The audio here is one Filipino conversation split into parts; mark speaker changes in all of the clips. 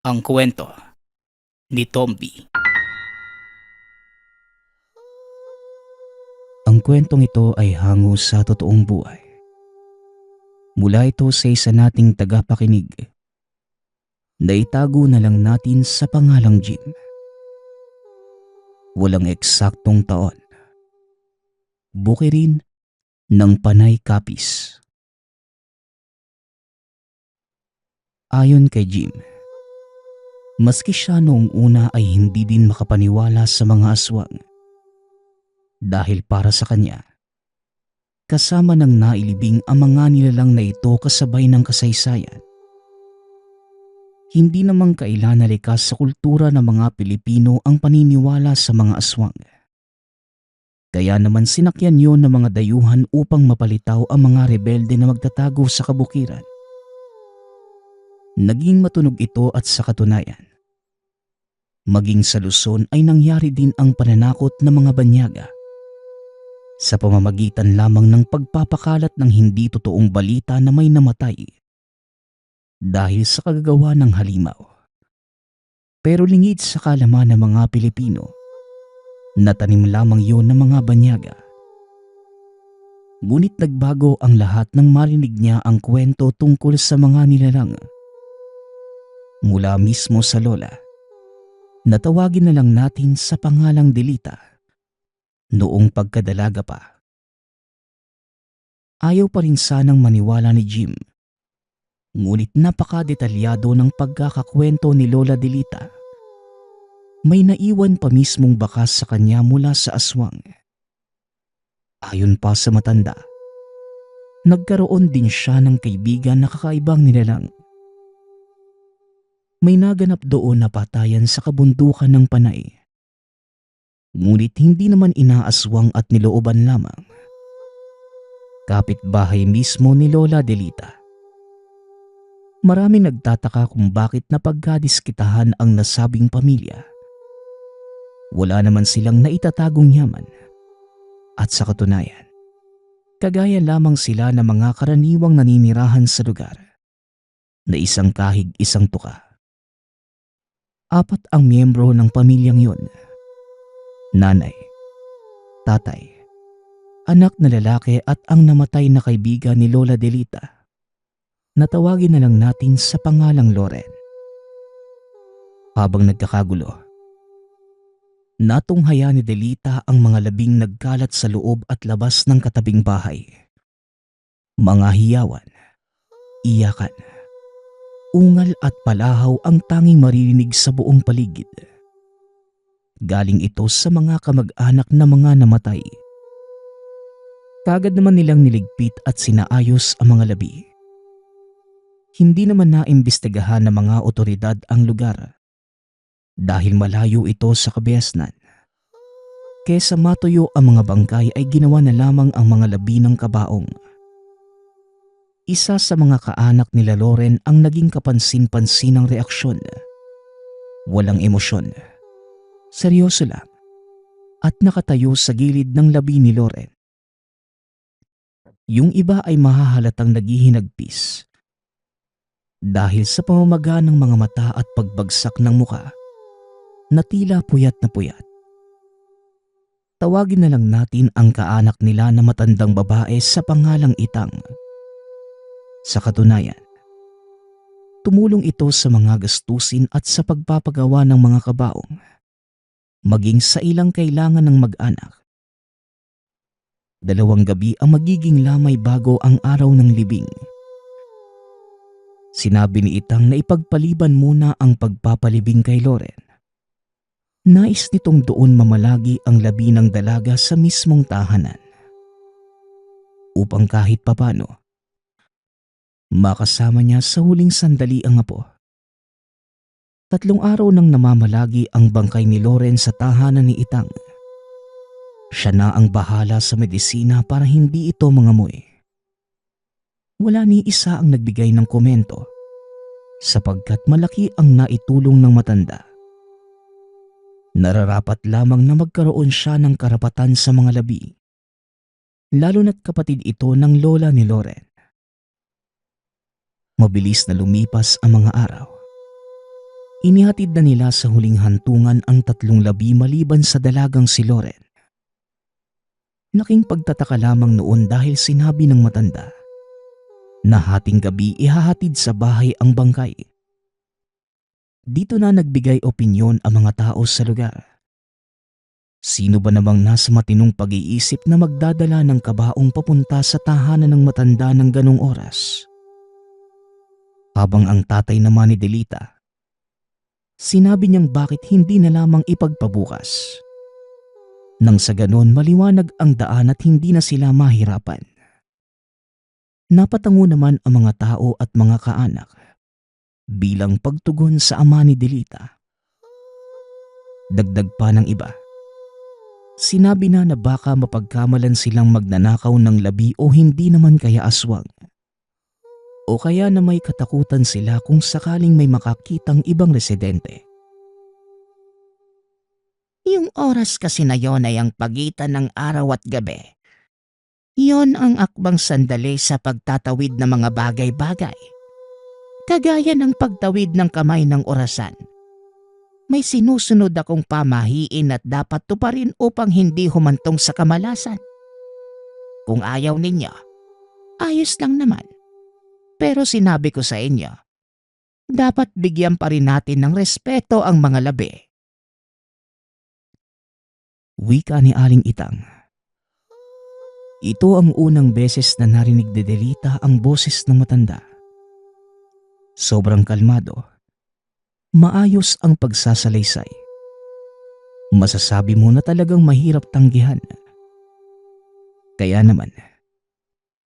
Speaker 1: Ang kwento ni Tomby.
Speaker 2: Ang kwentong ito ay hango sa totoong buhay. Mula ito sa isa nating tagapakinig na itago na lang natin sa pangalang Jim. Walang eksaktong taon. Buki rin ng panay kapis. Ayon kay Jim, maski siya noong una ay hindi din makapaniwala sa mga aswang. Dahil para sa kanya, kasama ng nailibing ang mga nilalang na ito kasabay ng kasaysayan. Hindi namang kailan nalikas sa kultura ng mga Pilipino ang paniniwala sa mga aswang. Kaya naman sinakyan yon ng mga dayuhan upang mapalitaw ang mga rebelde na magtatago sa kabukiran. Naging matunog ito at sa katunayan, maging sa Luzon ay nangyari din ang pananakot ng mga banyaga sa pamamagitan lamang ng pagpapakalat ng hindi totoong balita na may namatay dahil sa kagagawa ng halimaw. Pero lingid sa kalaman ng mga Pilipino, natanim lamang yon ng mga banyaga. Ngunit nagbago ang lahat nang marinig niya ang kwento tungkol sa mga nilalang. Mula mismo sa lola, natawagin na lang natin sa pangalang Delita, noong pagkadalaga pa. Ayaw pa rin sanang maniwala ni Jim, ngunit napakadetalyado ng pagkakakwento ni Lola Delita. May naiwan pa mismong bakas sa kanya mula sa aswang. Ayon pa sa matanda, nagkaroon din siya ng kaibigan na kakaibang nilalang. May naganap doon na patayan sa kabundukan ng Panay. Ngunit hindi naman inaaswang at nilooban lamang. Kapitbahay mismo ni Lola Delita. Maraming nagtataka kung bakit napagkadiskitahan ang nasabing pamilya. Wala naman silang naitatagong yaman. At sa katunayan, kagaya lamang sila ng mga karaniwang naninirahan sa lugar na isang kahig isang tuka. 4 ang miyembro ng pamilyang yun. Nanay, tatay, anak na lalaki at ang namatay na kaibigan ni Lola Delita. Natawagin na lang natin sa pangalang Loren. Habang nagkakagulo, natunghaya ni Delita ang mga labing nagkalat sa loob at labas ng katabing bahay. Mga hiyawan, iyakan, ungal at palahaw ang tanging maririnig sa buong paligid. Galing ito sa mga kamag-anak na mga namatay. Kagad naman nilang niligpit at sinaayos ang mga labi. Hindi naman naimbestigahan ng mga otoridad ang lugar dahil malayo ito sa kabiasnan. Kesa matuyo ang mga bangkay ay ginawa na lamang ang mga labi ng kabaong. Isa sa mga kaanak nila Loren ang naging kapansin-pansinang reaksyon. Walang emosyon. Seryoso lang. At nakatayo sa gilid ng labi ni Loren. Yung iba ay mahahalatang naghihinagpis. Dahil sa pamamaga ng mga mata at pagbagsak ng muka, na tila puyat na puyat. Tawagin na lang natin ang kaanak nila na matandang babae sa pangalang Itang. Sa katunayan, tumulong ito sa mga gastusin at sa pagpapagawa ng mga kabaong, maging sa ilang kailangan ng mag-anak. 2 gabi ang magiging lamay bago ang araw ng libing. Sinabi ni Itang na ipagpaliban muna ang pagpapalibing kay Loren. Nais nitong doon mamalagi ang labi ng dalaga sa mismong tahanan. Upang kahit papano, makasama niya sa huling sandali ang apo. 3 araw nang namamalagi ang bangkay ni Loren sa tahanan ni Itang. Siya na ang bahala sa medisina para hindi ito mangamoy. Wala ni isa ang nagbigay ng komento sapagkat malaki ang naitulong ng matanda. Nararapat lamang na magkaroon siya ng karapatan sa mga labi, lalo na't kapatid ito ng lola ni Loren. Mabilis na lumipas ang mga araw. Inihatid na nila sa huling hantungan ang 3 labi maliban sa dalagang si Loren. Laking pagtataka lamang noon dahil sinabi ng matanda na hating gabi ihahatid sa bahay ang bangkay. Dito na nagbigay opinyon ang mga tao sa lugar. Sino ba namang nasa matinong pag-iisip na magdadala ng kabaong papunta sa tahanan ng matanda ng ganong oras? Habang ang tatay naman ni Delita, sinabi niyang bakit hindi na lamang ipagpabukas. Nang sa ganon maliwanag ang daan at hindi na sila mahirapan. Napatango naman ang mga tao at mga kaanak bilang pagtugon sa ama ni Delita. Dagdag pa ng iba. Sinabi na baka mapagkamalan silang magnanakaw ng labi o hindi naman kaya aswang. O kaya na may katakutan sila kung sakaling may makakitang ibang residente.
Speaker 1: Yung oras kasi na yon ay ang pagitan ng araw at gabi. Yon ang akbang sandali sa pagtatawid ng mga bagay-bagay. Kagaya ng pagtawid ng kamay ng orasan. May sinusunod akong pamahiin at dapat tuparin upang hindi humantong sa kamalasan. Kung ayaw ninyo, ayos lang naman. Pero sinabi ko sa inyo, dapat bigyan pa rin natin ng respeto ang mga labi.
Speaker 2: Wika ni Aling Itang. Ito ang unang beses na narinig ni Delita ang boses ng matanda. Sobrang kalmado. Maayos ang pagsasalaysay. Masasabi mo na talagang mahirap tanggihan. Kaya naman,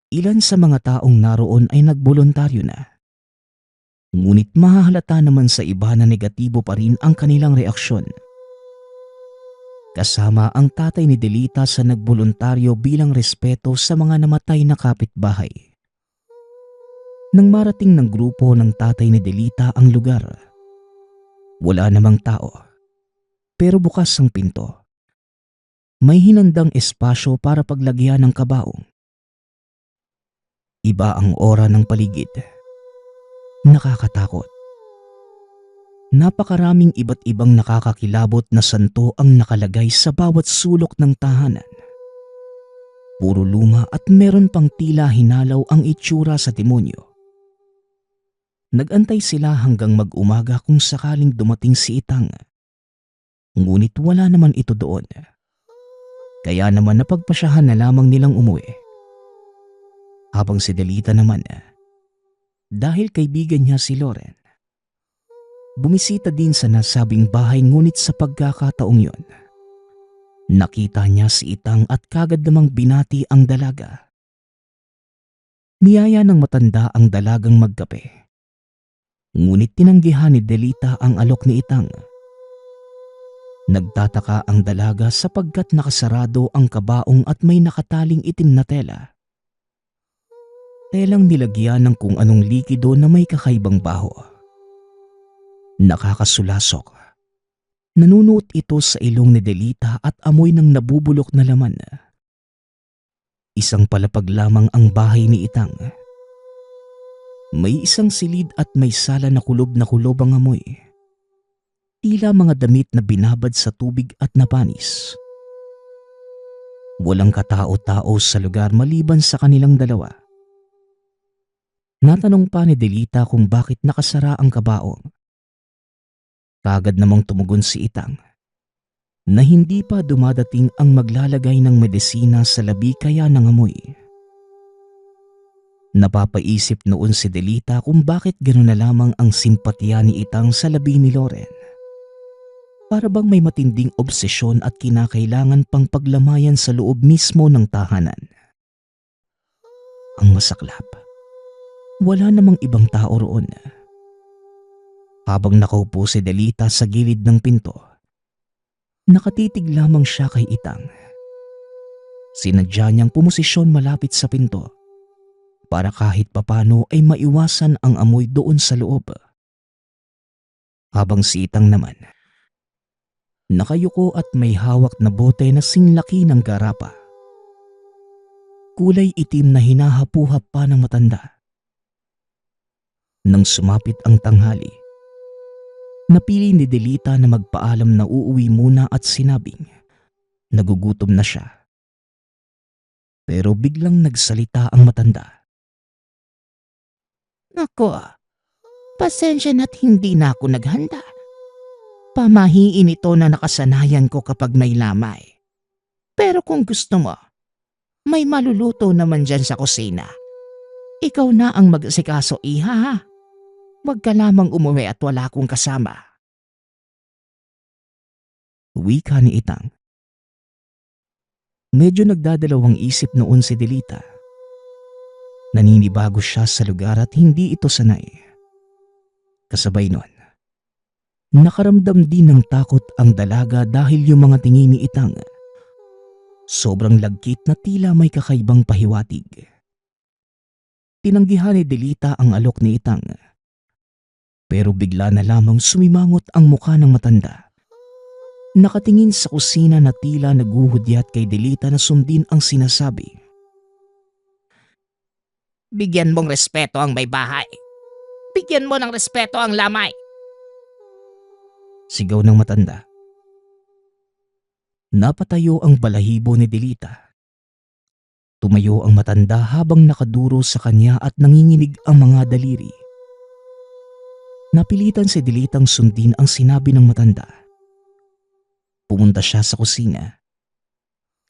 Speaker 2: ilan sa mga taong naroon ay nagboluntaryo na. Ngunit mahahalata naman sa iba na negatibo pa rin ang kanilang reaksyon. Kasama ang tatay ni Delita sa nagboluntaryo bilang respeto sa mga namatay na kapitbahay. Nang marating ng grupo ng tatay ni Delita ang lugar, wala namang tao, pero bukas ang pinto. May hinandang espasyo para paglagyan ng kabaong. Iba ang aura ng paligid. Nakakatakot. Napakaraming iba't ibang nakakakilabot na santo ang nakalagay sa bawat sulok ng tahanan. Puro luma at meron pang tila hinalaw ang itsura sa demonyo. Nagantay sila hanggang mag-umaga kung sakaling dumating si Itang. Ngunit wala naman ito doon. Kaya naman napagpasyahan na lamang nilang umuwi. Habang si Delita naman, dahil kaibigan niya si Loren, bumisita din sa nasabing bahay ngunit sa pagkakataong yon, nakita niya si Itang at kagad namang binati ang dalaga. Niyaya ng matanda ang dalagang magkape. Ngunit tinanggihan ni Delita ang alok ni Itang. Nagtataka ang dalaga sapagkat nakasarado ang kabaong at may nakataling itim na tela. Telang nilagyan ng kung anong likido na may kakaibang baho. Nakakasulasok. Nanunuot ito sa ilong ni Delita at amoy ng nabubulok na laman. Isang palapag lamang ang bahay ni Itang. May isang silid at may sala na kulob ang amoy. Tila mga damit na binabad sa tubig at napanis. Walang katao-tao sa lugar maliban sa kanilang dalawa. Natanong pa ni Delita kung bakit nakasara ang kabaong. Kagad namang tumugon si Itang na hindi pa dumadating ang maglalagay ng medisina sa labi kaya nangamoy. Napapaisip noon si Delita kung bakit gano'n na lamang ang simpatya ni Itang sa labi ni Loren. Para bang may matinding obsesyon at kinakailangan pang paglamayan sa loob mismo ng tahanan. Ang masaklap, wala namang ibang tao roon. Habang nakaupo si Delita sa gilid ng pinto, nakatitig lamang siya kay Itang. Sinadya niyang pumosisyon malapit sa pinto para kahit papano ay maiwasan ang amoy doon sa loob. Habang si Itang naman, nakayuko at may hawak na bote na singlaki ng garapa. Kulay itim na hinahapuhap pa ng matanda. Nang sumapit ang tanghali, Napili ni Delita na magpaalam na uuwi muna at sinabing nagugutom na siya. Pero biglang nagsalita ang matanda.
Speaker 1: Nako, pasensya na't hindi na ako naghanda. Pamahiin ito na nakasanayan ko kapag may lamay. Pero kung gusto mo, may maluluto naman dyan sa kusina. Ikaw na ang mag-asikaso, iha ha. Huwag ka lamang umuwi at wala akong kasama.
Speaker 2: Wika ni Itang. Medyo nagdadalawang isip noon si Delita. Naninibago siya sa lugar at hindi ito sanay. Kasabay nun, nakaramdam din ng takot ang dalaga dahil yung mga tingin ni Itang sobrang lagkit na tila may kakaibang pahiwatig. Tinanggihan ni Delita ang alok ni Itang. Pero bigla na lamang sumimangot ang mukha ng matanda. Nakatingin sa kusina na tila naguhudyat kay Delita na sundin ang sinasabi.
Speaker 1: Bigyan mong respeto ang may bahay. Bigyan mo ng respeto ang lamay.
Speaker 2: Sigaw ng matanda. Napatayo ang balahibo ni Delita. Tumayo ang matanda habang nakaduro sa kanya at nanginginig ang mga daliri. Napilitan si Delitang sundin ang sinabi ng matanda. Pumunta siya sa kusina.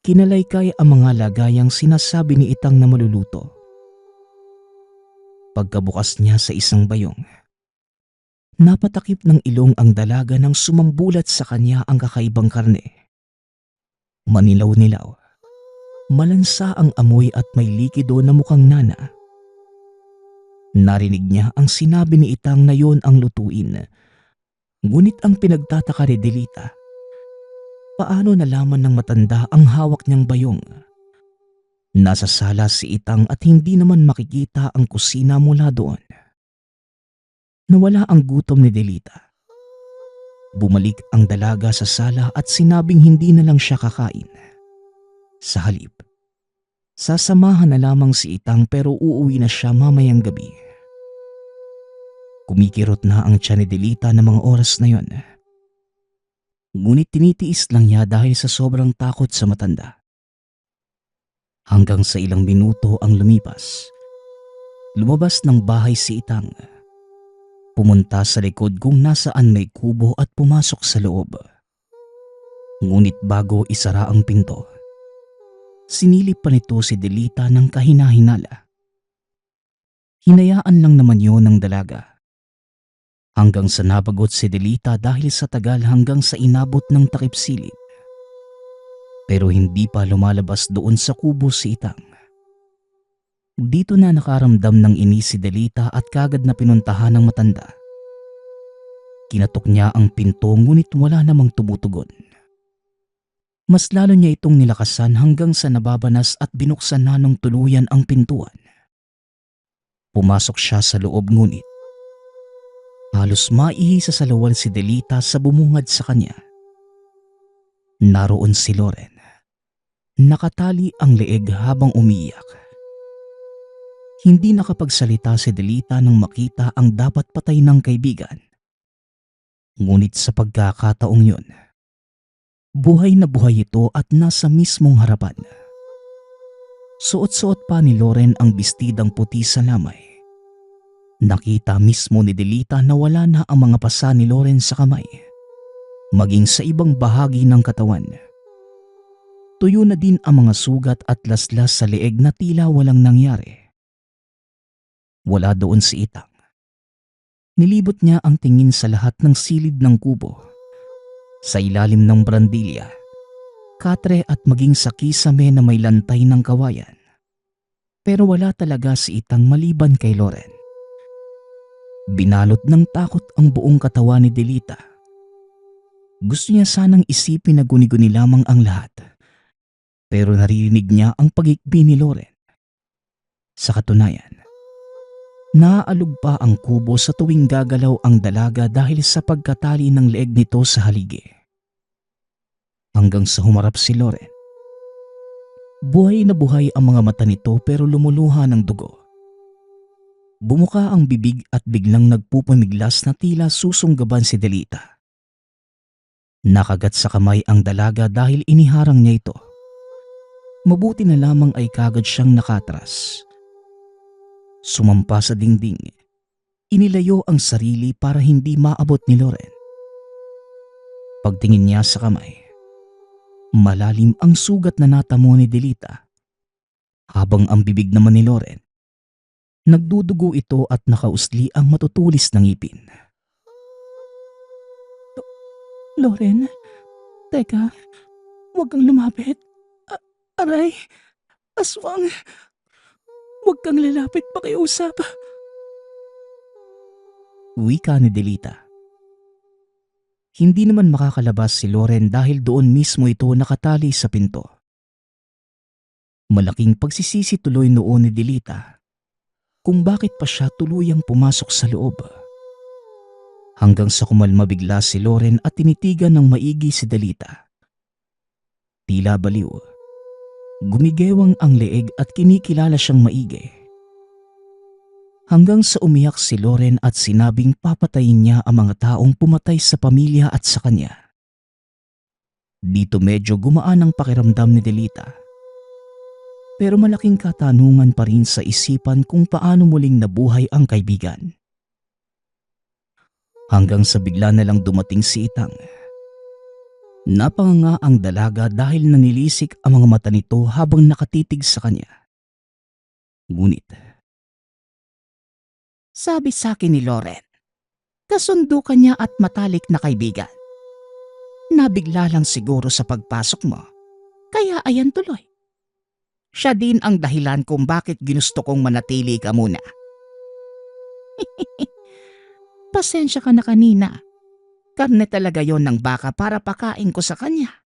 Speaker 2: Kinalaykay ang mga lagayang sinasabi ni Itang na maluluto. Pagkabukas niya sa isang bayong, napatakip ng ilong ang dalaga nang sumambulat sa kanya ang kakaibang karne. Manilaw-nilaw, malansa ang amoy at may likido na mukhang nana. Narinig niya ang sinabi ni Itang na yon ang lutuin. Ngunit ang pinagtataka ni Delita, paano nalaman ng matanda ang hawak niyang bayong? Nasa sala si Itang at hindi naman makikita ang kusina mula doon. Nawala ang gutom ni Delita. Bumalik ang dalaga sa sala at sinabing hindi na lang siya kakain. Sa halip, sasamahan na lamang si Itang pero uuwi na siya mamayang gabi. Kumikirot na ang tiyan ni Delita ng mga oras na yon. Ngunit tinitiis lang niya dahil sa sobrang takot sa matanda. Hanggang sa ilang minuto ang lumipas, lumabas ng bahay si Itang. Pumunta sa likod kung nasaan may kubo at pumasok sa loob. Ngunit bago isara ang pinto, sinilip pa nito si Delita ng kahina-hinala. Hinayaan lang naman yon ng dalaga. Hanggang sa nabagot si Delita dahil sa tagal hanggang sa inabot ng takip-silip. Pero hindi pa lumalabas doon sa kubo si Itang. Dito na nakaramdam ng inis si Delita at kagad na pinuntahan ng matanda. Kinatok niya ang pinto ngunit wala namang tumutugon. Mas lalo niya itong nilakasan hanggang sa nababanas at binuksan na ng tuluyan ang pintuan. Pumasok siya sa loob ngunit halos maihisa sa lawal si Delita sa bumungad sa kanya. Naroon si Loren. Nakatali ang leeg habang umiiyak. Hindi nakapagsalita si Delita nang makita ang dapat patay ng kaibigan. Ngunit sa pagkakataong yun, buhay na buhay ito at nasa mismong harapan. Suot-suot pa ni Loren ang bestidang puti sa lamay. Nakita mismo ni Delita na wala na ang mga pasa ni Loren sa kamay, maging sa ibang bahagi ng katawan. Tuyo na din ang mga sugat at laslas sa leeg na tila walang nangyari. Wala doon si Itang. Nilibot niya ang tingin sa lahat ng silid ng kubo, sa ilalim ng brandilya, katre at maging sa kisame na may lantay ng kawayan. Pero wala talaga si Itang maliban kay Loren. Binalot ng takot ang buong katawan ni Delita. Gusto niya sanang isipin na guni-guni lamang ang lahat. Pero naririnig niya ang pag-ikbi ni Loren. Sa katunayan, naaalog pa ang kubo sa tuwing gagalaw ang dalaga dahil sa pagkatali ng leeg nito sa haligi. Hanggang sa humarap si Loren. Buhay na buhay ang mga mata nito pero lumuluha ng dugo. Bumuka ang bibig at biglang nagpupumiglas na tila susunggaban si Delita. Nakagat sa kamay ang dalaga dahil iniharang niya ito. Mabuti na lamang ay kagad siyang nakatras. Sumampa sa dingding. Inilayo ang sarili para hindi maabot ni Loren. Pagtingin niya sa kamay, malalim ang sugat na natamo ni Delita. Habang ang bibig naman ni Loren, nagdudugo ito at nakausli ang matutulis ng ngipin.
Speaker 1: Loren, teka, huwag kang lumapit. Aray, aswang. Huwag kang lalapit pakiusap.
Speaker 2: Wika ni Delita. Hindi naman makakalabas si Loren dahil doon mismo ito nakatali sa pinto. Malaking pagsisisi tuloy noon ni Delita kung bakit pa siya tuluyang pumasok sa loob. Hanggang sa kumalma bigla si Loren at tinitigan ng maigi si Delita. Tila baliw. Gumigewang ang leeg at kinikilala siyang maigi. Hanggang sa umiyak si Loren at sinabing papatayin niya ang mga taong pumatay sa pamilya at sa kanya. Dito medyo gumaan ang pakiramdam ni Delita. Pero malaking katanungan pa rin sa isipan kung paano muling nabuhay ang kaibigan. Hanggang sa bigla na lang dumating si Itang. Napanganga ang dalaga dahil nanilisik ang mga mata nito habang nakatitig sa kanya. Ngunit,
Speaker 1: Sabi sa akin ni Loren, kasundo ka niya at matalik na kaibigan. Nabigla lang siguro sa pagpasok mo, kaya ayan tuloy. Siya din ang dahilan kung bakit ginusto kong manatili ka muna. Pasensya ka na kanina. Karne talaga yon ng baka para pakain ko sa kanya.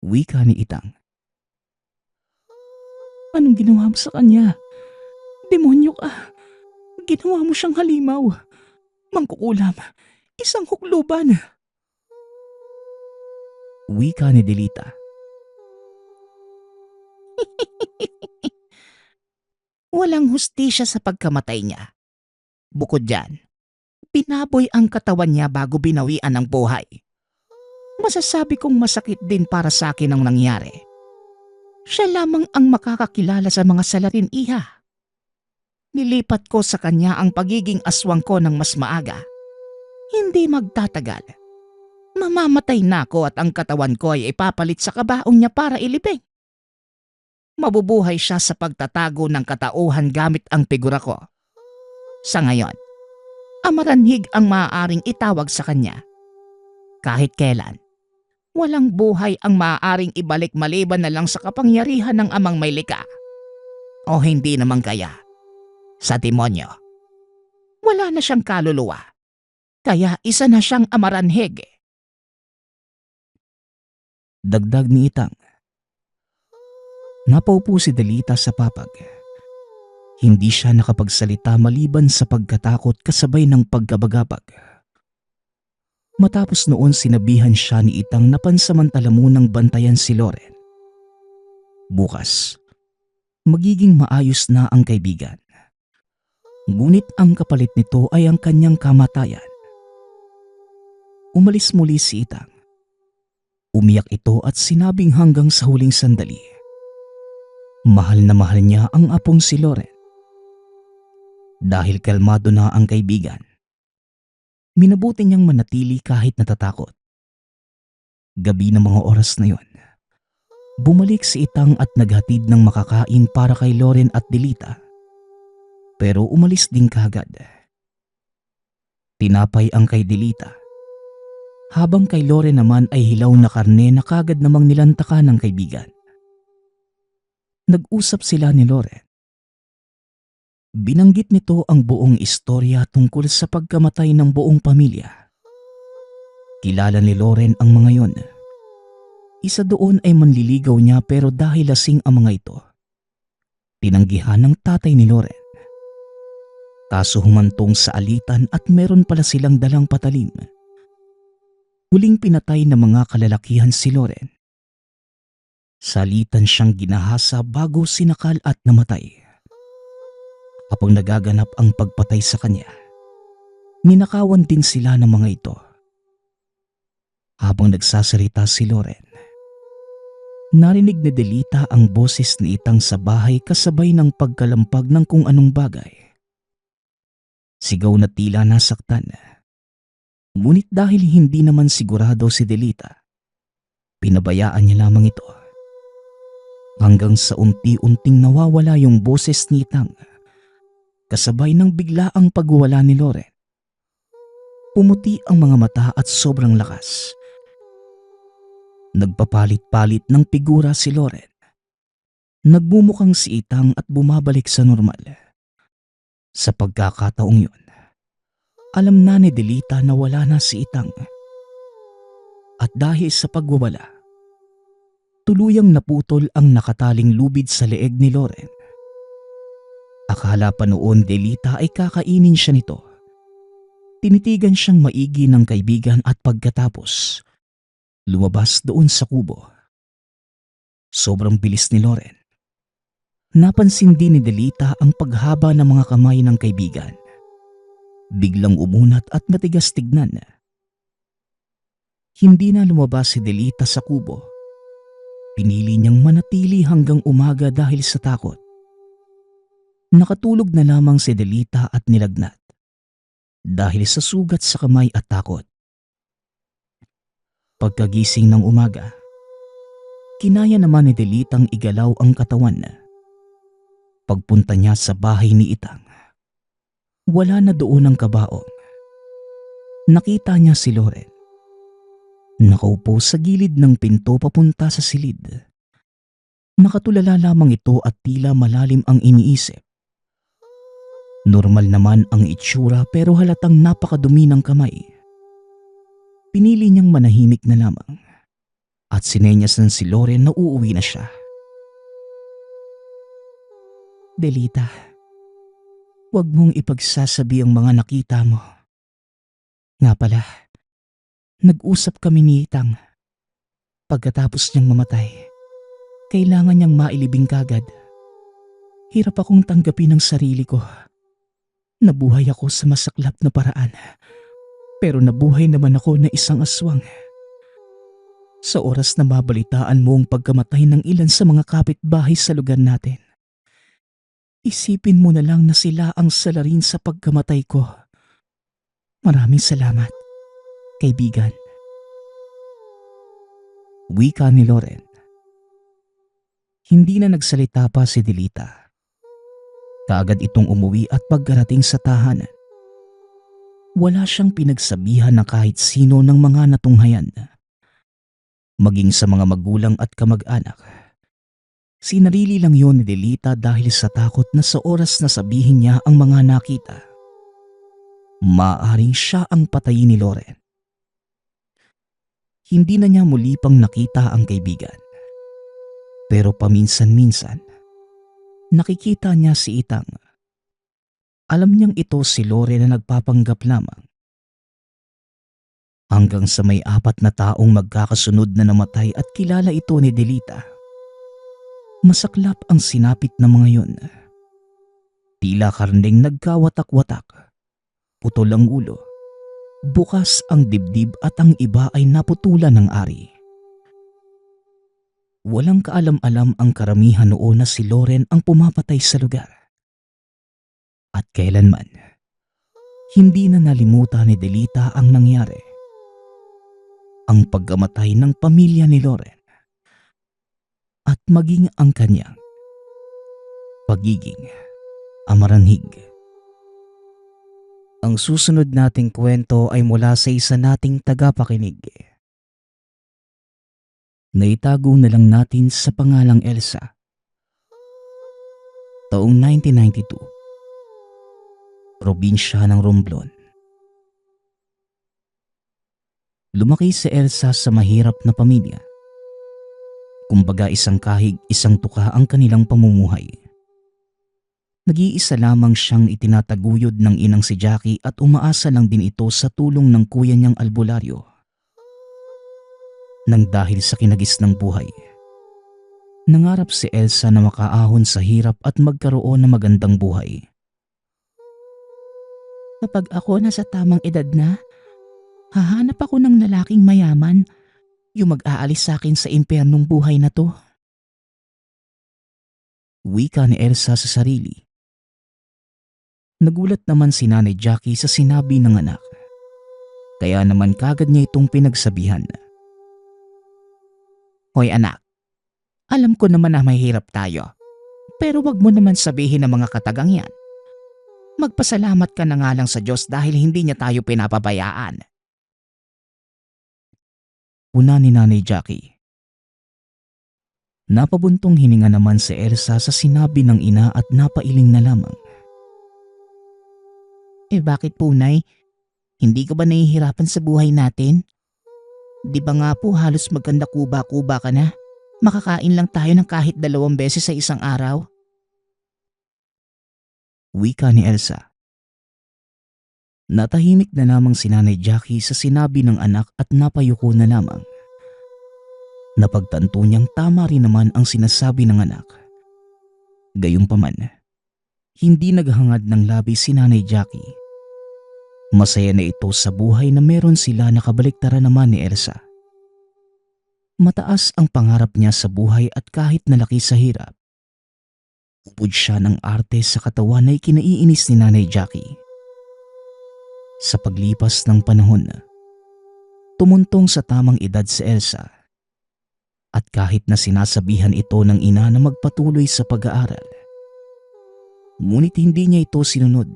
Speaker 2: wika ni Itang.
Speaker 1: Anong ginawa mo sa kanya? Demonyo ka. Ginawa mo siyang halimaw. Mangkukulam. Isang hukluban.
Speaker 2: Wika ni Delita.
Speaker 1: Walang hustisya sa pagkamatay niya. Bukod dyan, pinaboy ang katawan niya bago binawian ng buhay. Masasabi kong masakit din para sa akin ang nangyari. Siya lamang ang makakakilala sa mga salarin, iha. Nilipat ko sa kanya ang pagiging aswang ko ng mas maaga. Hindi magtatagal. Mamamatay na ako at ang katawan ko ay ipapalit sa kabaong niya para ilibing. Mabubuhay siya sa pagtatago ng katauhan gamit ang figura ko. Sa ngayon, amaranhig ang maaaring itawag sa kanya. Kahit kailan, walang buhay ang maaaring ibalik maliban na lang sa kapangyarihan ng amang may likha. O hindi naman kaya, sa demonyo. Wala na siyang kaluluwa, kaya isa na siyang amaranhig.
Speaker 2: Dagdag ni Itang. Napaupo si Delita sa papag. Hindi siya nakapagsalita maliban sa pagkatakot kasabay ng pagkabagabag. Matapos noon sinabihan siya ni Itang na pansamantala munang bantayan si Loren. Bukas, magiging maayos na ang kaibigan. Ngunit ang kapalit nito ay ang kanyang kamatayan. Umalis muli si Itang. Umiyak ito at sinabing hanggang sa huling sandali. Mahal na mahal niya ang apong si Loren. Dahil kalmado na ang kaibigan, minabuti niyang manatili kahit natatakot. Gabi ng mga oras na yon, bumalik si Itang at naghatid ng makakain para kay Loren at Delita. Pero umalis din kagad. Tinapay ang kay Delita, habang kay Loren naman ay hilaw na karne na kagad namang nilantaka ng kaibigan. Nag-usap sila ni Loren. Binanggit nito ang buong istorya tungkol sa pagkamatay ng buong pamilya. Kilala ni Loren ang mga yon. Isa doon ay manliligaw niya pero dahil lasing ang mga ito, tinanggihan ng tatay ni Loren. Kaso humantong sa alitan at meron pala silang dalang patalim. Huling pinatay ng mga kalalakihan si Loren. Salitan siyang ginahasa bago sinakal at namatay. Habang nagaganap ang pagpatay sa kanya, ninakawan din sila ng mga ito. Habang nagsasalita si Loren, narinig ni Delita ang boses ni Itang sa bahay kasabay ng pagkalampag ng kung anong bagay. Sigaw na tila nasaktan. Ngunit dahil hindi naman sigurado si Delita, pinabayaan niya lamang ito. Hanggang sa unti-unting nawawala yung boses ni Itang, kasabay ng biglaang pagwala ni Loren. Pumuti ang mga mata at sobrang lakas. Nagpapalit-palit ng figura si Loren. Nagmumukhang si Itang at bumabalik sa normal. Sa pagkakataong yun, alam na ni Delita na wala na si Itang. At dahil sa pagwawala, tuluyang naputol ang nakataling lubid sa leeg ni Loren. Akala pa noon Delita ay kakainin siya nito. Tinitigan siyang maigi ng kaibigan at pagkatapos, lumabas doon sa kubo. Sobrang bilis ni Loren. Napansin din ni Delita ang paghaba ng mga kamay ng kaibigan. Biglang umunat at matigas tignan. Hindi na lumabas si Delita sa kubo. Pinili niyang manatili hanggang umaga dahil sa takot. Nakatulog na lamang si Delita at nilagnat dahil sa sugat sa kamay at takot. Pagkagising ng umaga, kinaya naman ni Delitang igalaw ang katawan. Pagpunta niya sa bahay ni Itang, wala na doon ang kabaong. Nakita niya si Loren. Nakaupo sa gilid ng pinto papunta sa silid. Nakatulala lamang ito at tila malalim ang iniisip. Normal naman ang itsura pero halatang napakadumi ng kamay. Pinili niyang manahimik na lamang at sinenyas ng si Loren na uuwi na siya. Delita, huwag mong ipagsasabi ang mga nakita mo. Nga pala, nag-usap kami ni Itang. Pagkatapos niyang mamatay, kailangan niyang mailibing kagad. Hirap akong tanggapin ang sarili ko. Nabuhay ako sa masaklap na paraan, pero nabuhay naman ako na isang aswang. Sa oras na mabalitaan mo ang pagkamatay ng ilan sa mga kapitbahay sa lugar natin, isipin mo na lang na sila ang salarin sa pagkamatay ko. Maraming salamat, kaibigan. Wika ni Loren. Hindi na nagsalita pa si Delita. Kaagad itong umuwi at pagkarating sa tahanan, wala siyang pinagsabihan na kahit sino ng mga natunghayan. Maging sa mga magulang at kamag-anak. Sinarili lang yon ni Delita dahil sa takot na sa oras na sabihin niya ang mga nakita, maaaring siya ang patayin ni Loren. Hindi na niya muli pang nakita ang kaibigan. Pero paminsan-minsan, nakikita niya si Itang. Alam niyang ito si Loren na nagpapanggap lamang. Hanggang sa may 4 na taong magkakasunod na namatay at kilala ito ni Delita. Masaklap ang sinapit ng mga yun. Tila karneng nagkawatak-watak. Putol ang ulo. Bukas ang dibdib at ang iba ay naputulan ng ari. Walang kaalam-alam ang karamihan noon na si Loren ang pumapatay sa lugar. At kailanman, hindi na nalimutan ni Delita ang nangyari. Ang pagkamatay ng pamilya ni Loren at maging ang kanyang pagiging amaranhig. Ang susunod nating kwento ay mula sa isa nating tagapakinig. Naitago na lang natin sa pangalang Elsa. Taong 1992. Probinsya ng Romblon. Lumaki si Elsa sa mahirap na pamilya. Kumbaga isang kahig, isang tuka ang kanilang pamumuhay. Nag-iisa lamang siyang itinataguyod ng inang si Jackie at umaasa lang din ito sa tulong ng kuya niyang albularyo. Nang dahil sa kinagis ng buhay, nangarap si Elsa na makaahon sa hirap at magkaroon ng magandang buhay
Speaker 1: Kapag ako nasa tamang edad na, hahanap ako ng lalaking mayaman, yung mag-aalis sa akin sa impyernong buhay na to.
Speaker 2: Wika ni Elsa sa sarili. Nagulat naman si Nanay Jackie sa sinabi ng anak. Kaya naman kagad niya itong pinagsabihan.
Speaker 1: Hoy anak, alam ko naman na mahirap tayo. Pero wag mo naman sabihin ng mga katagang yan. Magpasalamat ka na nga lang sa Diyos dahil hindi niya tayo pinapabayaan.
Speaker 2: Una ni Nanay Jackie. Napabuntong hininga naman si Elsa sa sinabi ng ina at napailing na lamang.
Speaker 1: Bakit po, Nay? Hindi ka ba nahihirapan sa buhay natin? Di ba nga po halos magkanda kuba-kuba ka na? Makakain lang tayo ng kahit 2 beses sa isang araw.
Speaker 2: Wika ni Elsa. Natahimik na lamang si Nanay Jackie sa sinabi ng anak at napayuko na lamang. Napagtanto niyang tama rin naman ang sinasabi ng anak. Gayunpaman, hindi naghangad ng labi si Nanay Jackie. Masaya na ito sa buhay na meron sila na kabaliktaran naman ni Elsa. Mataas ang pangarap niya sa buhay at kahit nalaki sa hirap, ubod siya ng arte sa katawan na ikinaiinis ni Nanay Jackie. Sa paglipas ng panahon, tumuntong sa tamang edad si Elsa. At kahit na sinasabihan ito ng ina na magpatuloy sa pag-aaral, ngunit hindi niya ito sinunod.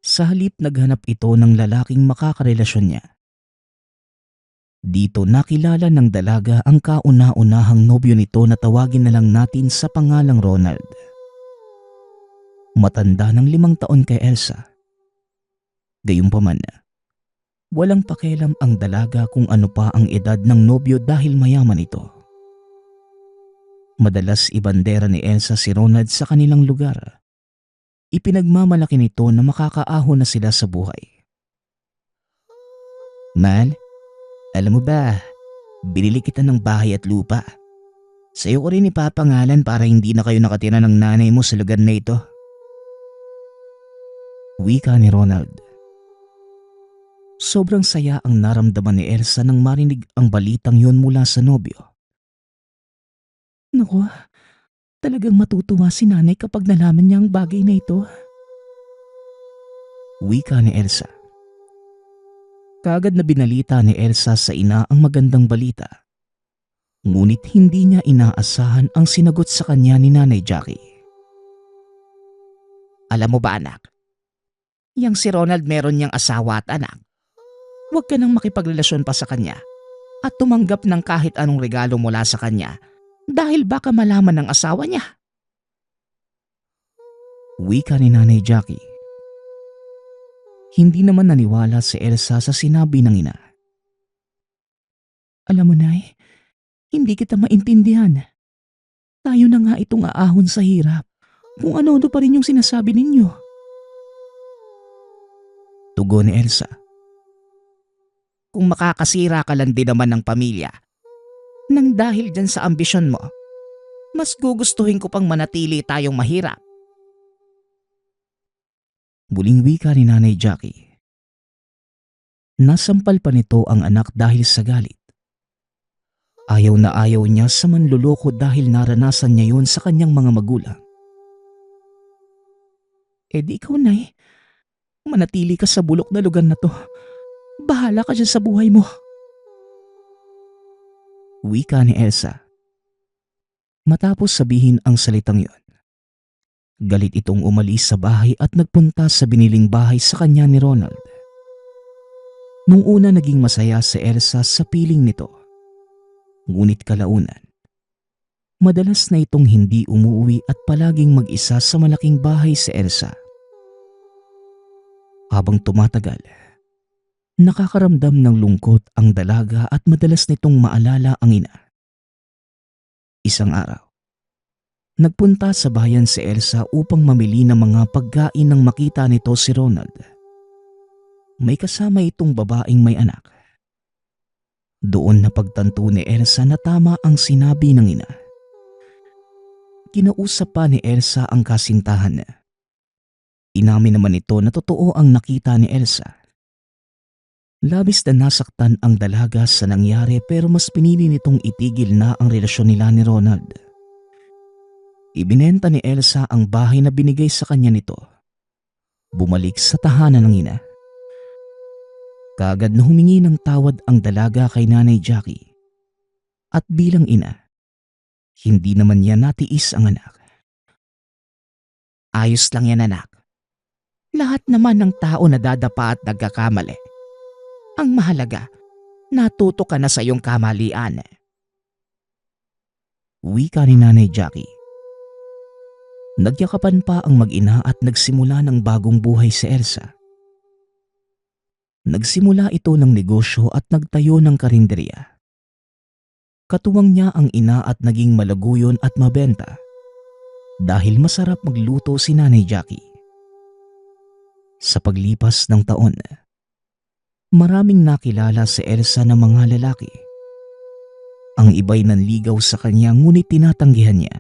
Speaker 2: Sa halip naghanap ito ng lalaking makakarelasyon niya. Dito nakilala ng dalaga ang kauna-unahang nobyo nito na tawagin na lang natin sa pangalang Ronald. Matanda ng 5 taon kay Elsa. Gayunpaman, walang pakialam ang dalaga kung ano pa ang edad ng nobyo dahil mayaman ito. Madalas ibandera ni Elsa si Ronald sa kanilang lugar. Ipinagmamalaki nito na makakaahon na sila sa buhay. Mal, alam mo ba, binili kita ng bahay at lupa. Sa'yo ko rin ipapangalan para hindi na kayo nakatira ng nanay mo sa lugar na ito. Wika ni Ronald. Sobrang saya ang naramdaman ni Elsa nang marinig ang balitang yun mula sa nobyo.
Speaker 1: Naku, talagang matutuwa si nanay kapag nalaman niya ang bagay na ito.
Speaker 2: Wika ni Elsa. Kaagad na binalita ni Elsa sa ina ang magandang balita. Ngunit hindi niya inaasahan ang sinagot sa kanya ni Nanay Jackie.
Speaker 1: Alam mo ba anak, yang si Ronald meron niyang asawa at anak. Huwag ka nang makipagrelasyon pa sa kanya at tumanggap ng kahit anong regalo mula sa kanya dahil baka malaman ng asawa niya.
Speaker 2: Wika ni Nanay Jackie. Hindi naman naniwala si Elsa sa sinabi ng ina.
Speaker 1: Alam mo Nay, hindi kita maintindihan. Tayo na nga itong aahon sa hirap kung ano-ano pa rin yung sinasabi ninyo.
Speaker 2: Tugon ni Elsa.
Speaker 1: Kung makakasira ka lang din naman ng pamilya, nang dahil dyan sa ambisyon mo, mas gugustuhin ko pang manatili tayong mahirap.
Speaker 2: Muling wika ni Nanay Jackie. Nasampal pa nito ang anak dahil sa galit. Ayaw na ayaw niya sa manluloko dahil naranasan niya yun sa kanyang mga magulang.
Speaker 1: Di ikaw Nay, manatili ka sa bulok na lugar na to. Bahala ka dyan sa buhay mo.
Speaker 2: Wika ni Elsa. Matapos sabihin ang salitang yon, galit itong umalis sa bahay at nagpunta sa biniling bahay sa kanya ni Ronald. Nung una naging masaya si Elsa sa piling nito. Ngunit kalaunan, madalas na itong hindi umuwi at palaging mag-isa sa malaking bahay si Elsa. Habang tumatagal, nakakaramdam ng lungkot ang dalaga at madalas nitong maalala ang ina. Isang araw, nagpunta sa bayan si Elsa upang mamili ng mga pagkain nang makita nito si Ronald. May kasama itong babaeng may anak. Doon napagtanto ni Elsa na tama ang sinabi ng ina. Kinausap pa ni Elsa ang kasintahan. Inamin naman ito na totoo ang nakita ni Elsa. Labis na nasaktan ang dalaga sa nangyari pero mas pinili nitong itigil na ang relasyon nila ni Ronald. Ibinenta ni Elsa ang bahay na binigay sa kanya nito. Bumalik sa tahanan ng ina. Kaagad na humingi ng tawad ang dalaga kay Nanay Jackie. At bilang ina, hindi naman niya natiis ang anak.
Speaker 1: Ayos lang yan, anak. Lahat naman ng tao nadadapa at nagkakamali. Ang mahalaga, natuto ka na sa iyong kamalian.
Speaker 2: Wika ni Nanay Jackie. Nagyakapan pa ang mag-ina at nagsimula ng bagong buhay si Elsa. Nagsimula ito ng negosyo at nagtayo ng karinderya. Katuwang niya ang ina at naging malaguyon at mabenta dahil masarap magluto si Nanay Jackie. Sa paglipas ng taon, maraming nakilala si Elsa ng mga lalaki. Ang iba'y nanligaw sa kanya ngunit tinatanggihan niya.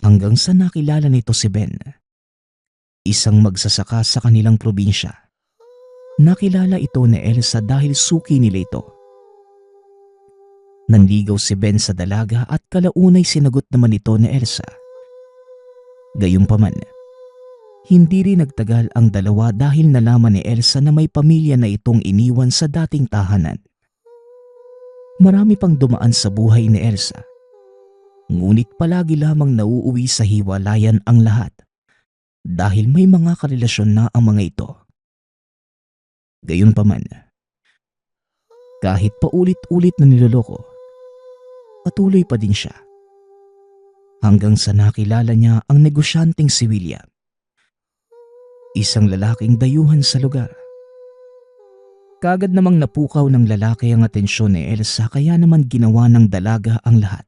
Speaker 2: Hanggang sa nakilala nito si Ben, isang magsasaka sa kanilang probinsya. Nakilala ito ni Elsa dahil suki nila ito. Nanligaw si Ben sa dalaga at kalaunay sinagot naman ito ni Elsa. Gayunpaman, hindi rin nagtagal ang dalawa dahil nalaman ni Elsa na may pamilya na itong iniwan sa dating tahanan. Marami pang dumaan sa buhay ni Elsa. Ngunit palagi lamang nauuwi sa hiwalayan ang lahat dahil may mga karelasyon na ang mga ito. Gayunpaman, kahit paulit-ulit na niloloko, patuloy pa din siya. Hanggang sa nakilala niya ang negosyanteng si William, isang lalaking dayuhan sa lugar. Kaagad namang napukaw ng lalaki ang atensyon ni Elsa kaya naman ginawa ng dalaga ang lahat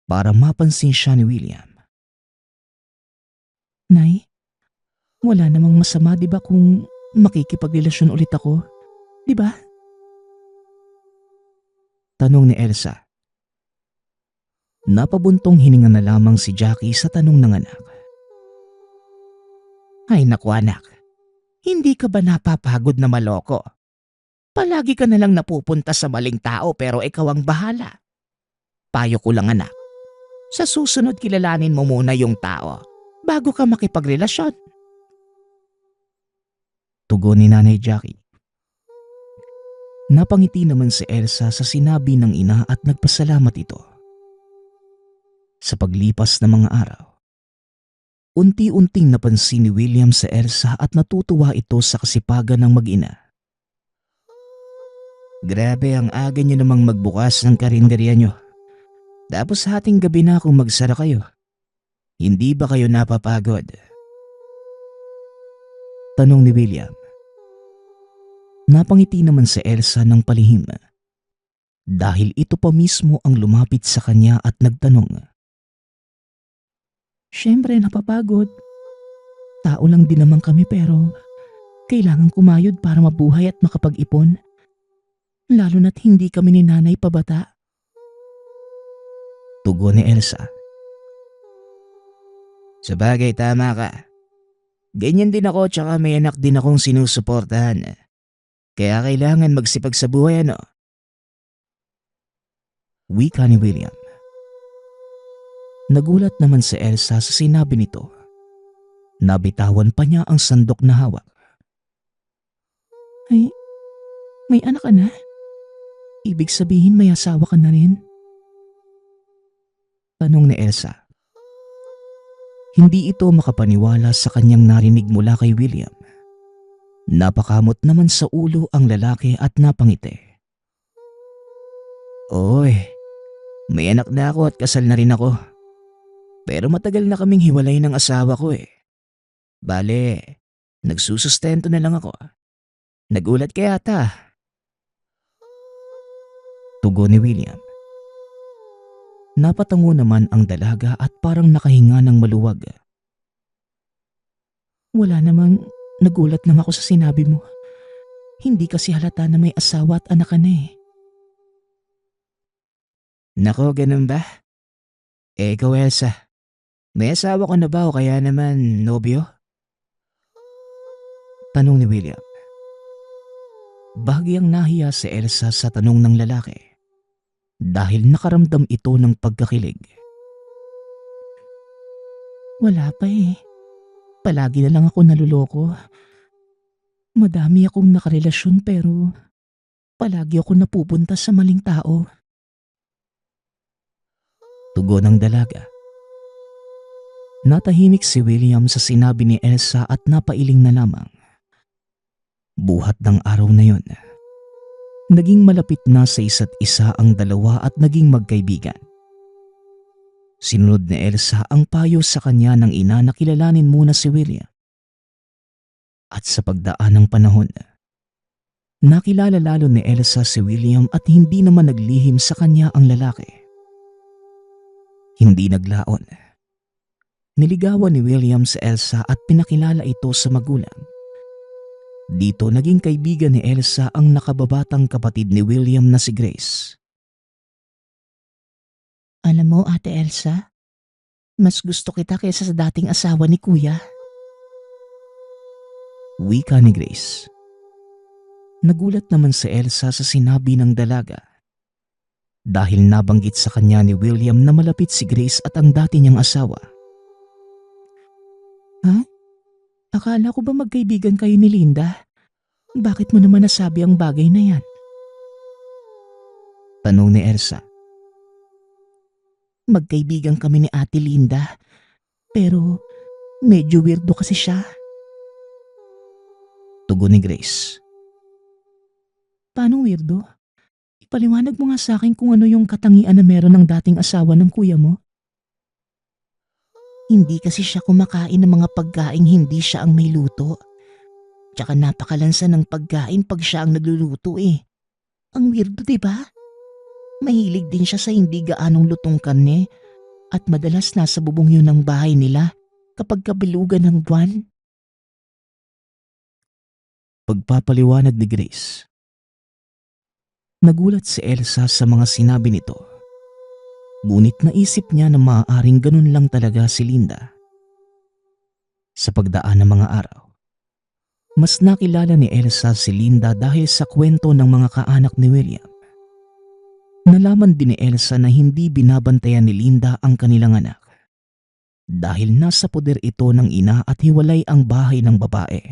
Speaker 2: para mapansin siya ni William.
Speaker 1: Nay, wala namang masama, di ba, kung makikipagrelasyon ulit ako? Di ba?
Speaker 2: Tanong ni Elsa. Napabuntong hininga na lamang si Jackie sa tanong ng anak.
Speaker 1: Ay naku, anak, hindi ka ba napapagod na maloko? Palagi ka na lang napupunta sa maling tao pero ikaw ang bahala. Payo ko lang, anak, sa susunod kilalanin mo muna yung tao bago ka makipagrelasyon.
Speaker 2: Tugon ni Nanay Jackie. Napangiti naman si Elsa sa sinabi ng ina at nagpasalamat ito. Sa paglipas ng mga araw, unti-unting napansin ni William sa Elsa at natutuwa ito sa kasipagan ng mag-ina.
Speaker 1: Grabe, ang aga niyo namang magbukas ng karinderya niyo. Tapos hating gabi na kung magsara kayo. Hindi ba kayo napapagod?
Speaker 2: Tanong ni William. Napangiti naman si Elsa ng palihim dahil ito pa mismo ang lumapit sa kanya at nagtanong.
Speaker 1: Siyempre napapagod. Tao lang din naman kami pero kailangan kumayod para mabuhay at makapag-ipon. Lalo na't hindi kami ni nanay pabata.
Speaker 2: Tugon ni Elsa.
Speaker 1: Sabagay, tama ka. Ganyan din ako tsaka may anak din akong sinusuportahan. Kaya kailangan magsipag sa buhay, ano?
Speaker 2: Wika ni William. Nagulat naman si Elsa sa sinabi nito. Nabitawan pa niya ang sandok na hawak.
Speaker 1: Ay, may anak ka na? Ibig sabihin may asawa ka na rin?
Speaker 2: Tanong ni Elsa. Hindi ito makapaniwala sa kanyang narinig mula kay William. Napakamot naman sa ulo ang lalaki at napangiti.
Speaker 1: Oy, may anak na ako at kasal na rin ako. Pero matagal na kaming hiwalay ng asawa ko eh. Bale, nagsusustento na lang ako. Nagulat ka yata.
Speaker 2: Tugon ni William. Napatango naman ang dalaga at parang nakahinga ng maluwag.
Speaker 1: Wala namang, nagulat lang ako sa sinabi mo. Hindi kasi halata na may asawa at anak ka na eh. Nako, ganun ba? Ikaw, Elsa, may asawa ko na ba o kaya naman nobyo?
Speaker 2: Tanong ni William. Bahagyang nahiya si Elsa sa tanong ng lalaki dahil nakaramdam ito ng pagkakilig.
Speaker 1: Wala pa eh. Palagi na lang ako naluloko. Madami akong nakarelasyon pero palagi ako napupunta sa maling tao.
Speaker 2: Tugon ng dalaga. Natahimik si William sa sinabi ni Elsa at napailing na lamang. Buhat ng araw na yon, naging malapit na sa isa't isa ang dalawa at naging magkaibigan. Sinunod ni Elsa ang payo sa kanya ng ina na kilalanin muna si William. At sa pagdaan ng panahon, nakilala lalo ni Elsa si William at hindi naman naglihim sa kanya ang lalaki. Hindi naglaon. Niligawan ni William si Elsa at pinakilala ito sa magulang. Dito naging kaibigan ni Elsa ang nakababatang kapatid ni William na si Grace.
Speaker 1: Alam mo, Ate Elsa, mas gusto kita kaysa sa dating asawa ni Kuya.
Speaker 2: Wika ni Grace. Nagulat naman si Elsa sa sinabi ng dalaga dahil nabanggit sa kanya ni William na malapit si Grace at ang dati niyang asawa.
Speaker 1: Ha? Akala ko ba magkaibigan kayo ni Linda? Bakit mo naman nasabi ang bagay na yan?
Speaker 2: Tanong ni Elsa.
Speaker 1: Magkaibigan kami ni Ate Linda, pero medyo weirdo kasi siya.
Speaker 2: Tugon ni Grace.
Speaker 1: Paano weirdo? Ipaliwanag mo nga sa akin kung ano yung katangian na meron ng dating asawa ng kuya mo. Hindi kasi siya kumakain ng mga pagkain hindi siya ang may luto. Tsaka napakalansa ng pagkain pag siya ang nagluluto eh. Ang weirdo, diba? Mahilig din siya sa hindi gaanong lutong karne at madalas nasa bubong yun ng bahay nila kapag kabilugan ng buwan.
Speaker 2: Pagpapaliwanag ni Grace. Nagulat si Elsa sa mga sinabi nito. Ngunit naisip niya na maaaring ganun lang talaga si Linda. Sa pagdaan ng mga araw, mas nakilala ni Elsa si Linda dahil sa kwento ng mga kaanak ni William. Nalaman din ni Elsa na hindi binabantayan ni Linda ang kanilang anak dahil nasa poder ito ng ina at hiwalay ang bahay ng babae.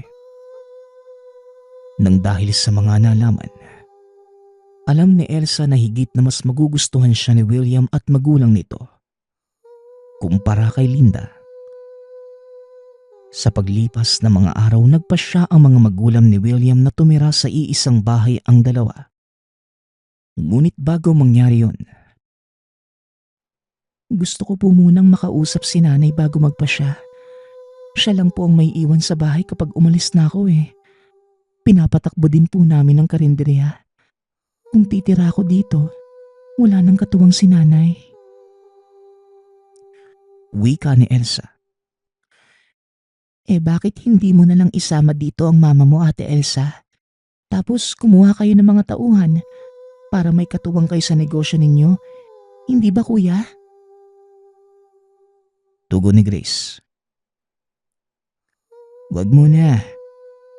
Speaker 2: Nang dahil sa mga nalaman, alam ni Elsa na higit na mas magugustuhan siya ni William at magulang nito kumpara kay Linda. Sa paglipas ng mga araw, nagpasya ang mga magulang ni William na tumira sa iisang bahay ang dalawa. Ngunit bago mangyari yon,
Speaker 1: gusto ko po munang makausap si nanay bago magpasya. Siya lang po ang may iwan sa bahay kapag umalis na ako eh. Pinapatakbo din po namin ang karinderya. Kung titira ako dito, wala nang katuwang si nanay.
Speaker 2: Wika ni Elsa.
Speaker 1: Bakit hindi mo na lang isama dito ang mama mo, Ate Elsa? Tapos kumuha kayo ng mga tauhan para may katuwang kayo sa negosyo ninyo. Hindi ba, kuya?
Speaker 2: Tugon ni Grace. Wag muna.